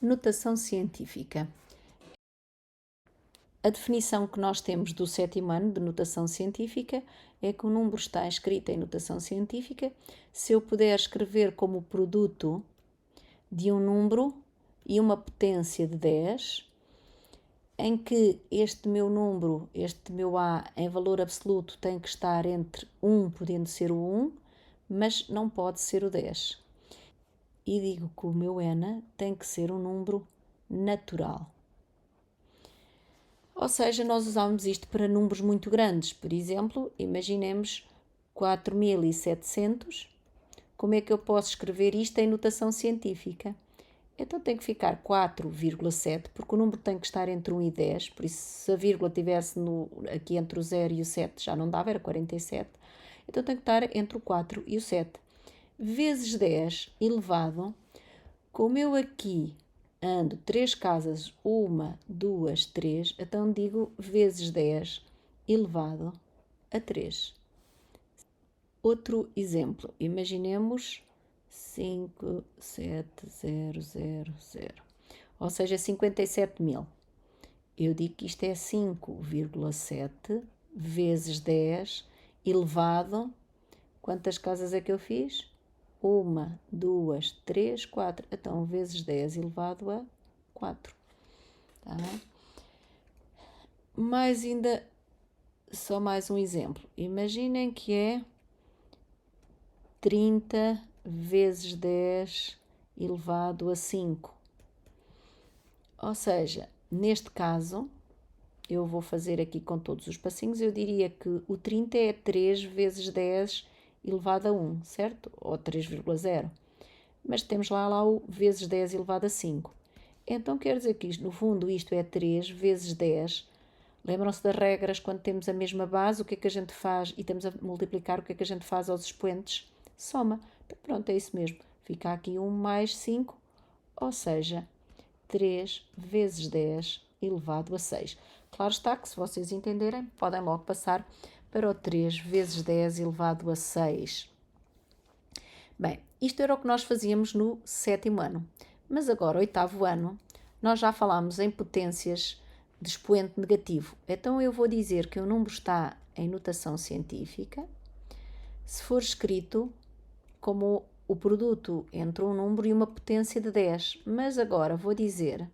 Notação científica. A definição que nós temos do 7º ano de notação científica é que o número está escrito em notação científica se eu puder escrever como produto de um número e uma potência de 10, em que este meu número, este meu A, em valor absoluto, tem que estar entre 1, podendo ser o 1, mas não pode ser o 10. E digo que o meu N tem que ser um número natural. Ou seja, nós usamos isto para números muito grandes. Por exemplo, imaginemos 4700. Como é que eu posso escrever isto em notação científica? Então tem que ficar 4,7, porque o número tem que estar entre 1 e 10, por isso se a vírgula estivesse aqui entre o 0 e o 7 já não dava, era 47. Então tem que estar entre o 4 e o 7. Vezes 10 elevado, como eu aqui ando 3 casas, 1, 2, 3, então digo vezes 10 elevado a 3. Outro exemplo, imaginemos 57000, ou seja, 57.000. Eu digo que isto é 5,7 vezes 10 elevado. Quantas casas é que eu fiz? 1, 2, 3, 4. Então, vezes 10 elevado a 4. Tá? Mais ainda, só mais um exemplo. Imaginem que é 30 vezes 10 elevado a 5. Ou seja, neste caso, eu vou fazer aqui com todos os passinhos, eu diria que o 30 é 3 vezes 10 elevado a 1, certo? Ou 3,0. Mas temos lá o vezes 10 elevado a 5. Então quer dizer que isto, no fundo isto é 3 vezes 10. Lembram-se das regras quando temos a mesma base, o que é que a gente faz e estamos a multiplicar, o que é que a gente faz aos expoentes? Soma. Então pronto, é isso mesmo. Fica aqui 1 mais 5, ou seja, 3 vezes 10 elevado a 6. Claro está que se vocês entenderem, podem logo passar para o 3 vezes 10 elevado a 6. Bem, isto era o que nós fazíamos no 7º ano. Mas agora, 8º ano, nós já falámos em potências de expoente negativo. Então eu vou dizer que o número está em notação científica se for escrito como o produto entre um número e uma potência de 10. Mas agora vou dizer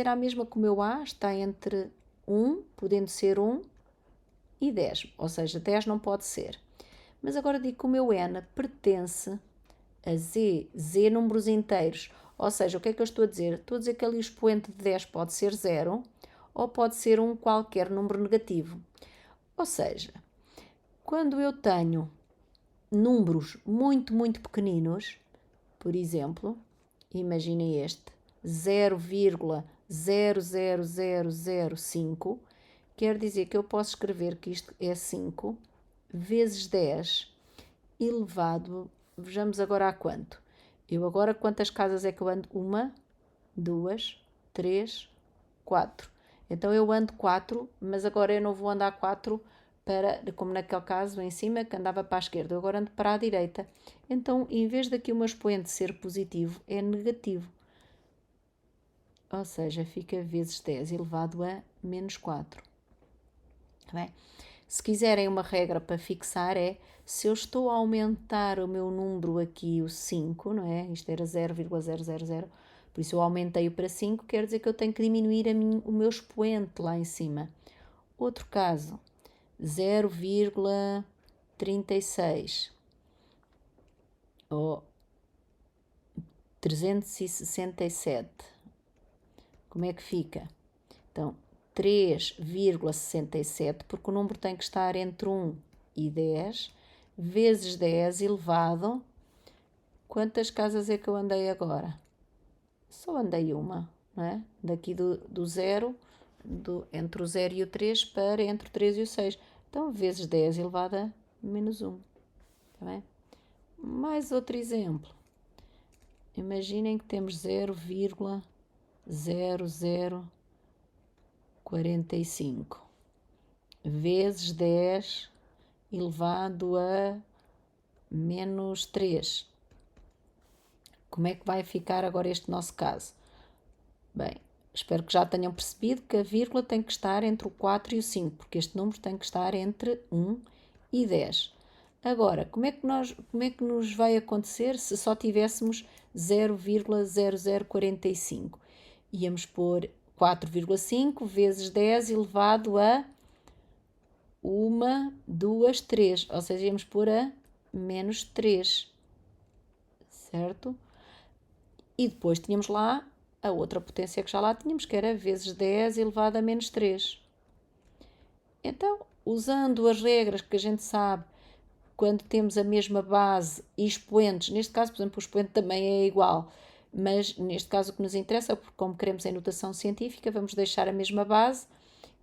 a mesma que o meu A está entre 1, podendo ser 1, e 10. Ou seja, 10 não pode ser. Mas agora digo que o meu N pertence a Z números inteiros. Ou seja, o que é que eu estou a dizer? Estou a dizer que ali o expoente de 10 pode ser 0 ou pode ser um qualquer número negativo. Ou seja, quando eu tenho números muito, muito pequeninos, por exemplo, imaginem este, 0,00005, quer dizer que eu posso escrever que isto é 5 vezes 10 elevado, vejamos agora a quanto. Eu agora quantas casas é que eu ando? 1, 2, 3, 4. Então eu ando 4, mas agora eu não vou andar 4 como naquele caso em cima que andava para a esquerda, eu agora ando para a direita. Então, em vez daqui o meu expoente ser positivo, é negativo. Ou seja, fica vezes 10 elevado a menos 4. Bem, se quiserem uma regra para fixar é, se eu estou a aumentar o meu número aqui, o 5, não é? Isto era 0,000, por isso eu aumentei-o para 5, quer dizer que eu tenho que diminuir o meu expoente lá em cima. Outro caso, 0,36 ou 367. Como é que fica? Então, 3,67, porque o número tem que estar entre 1 e 10, vezes 10 elevado. Quantas casas é que eu andei agora? Só andei uma, não é? Daqui do 0, entre o 0 e o 3, para entre o 3 e o 6. Então, vezes 10 elevado a menos 1. Está bem? Mais outro exemplo. Imaginem que temos 0,0045 vezes 10 elevado a menos 3. Como é que vai ficar agora este nosso caso? Bem, espero que já tenham percebido que a vírgula tem que estar entre o 4 e o 5, porque este número tem que estar entre 1 e 10. Agora, como é que nos vai acontecer se só tivéssemos 0,0045? Íamos pôr 4,5 vezes 10 elevado a 1, 2, 3, ou seja, íamos pôr a menos 3, certo? E depois tínhamos lá a outra potência que já lá tínhamos, que era vezes 10 elevado a menos 3. Então, usando as regras que a gente sabe, quando temos a mesma base e expoentes, neste caso, por exemplo, o expoente também é igual, mas neste caso o que nos interessa, porque como queremos em notação científica, vamos deixar a mesma base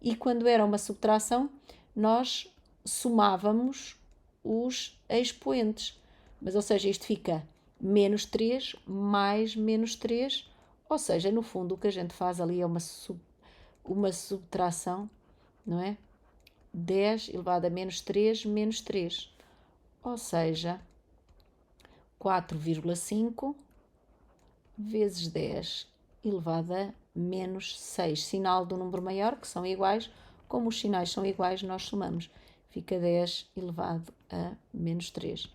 e quando era uma subtração, nós somávamos os expoentes. Mas, ou seja, isto fica menos 3 mais menos 3, ou seja, no fundo o que a gente faz ali é uma subtração, não é? 10 elevado a menos 3, menos 3. Ou seja, 4,5 vezes 10 elevado a menos 6. Sinal do número maior, que são iguais. Como os sinais são iguais, nós somamos. Fica 10 elevado a menos 3.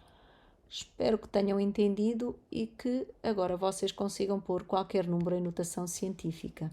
Espero que tenham entendido e que agora vocês consigam pôr qualquer número em notação científica.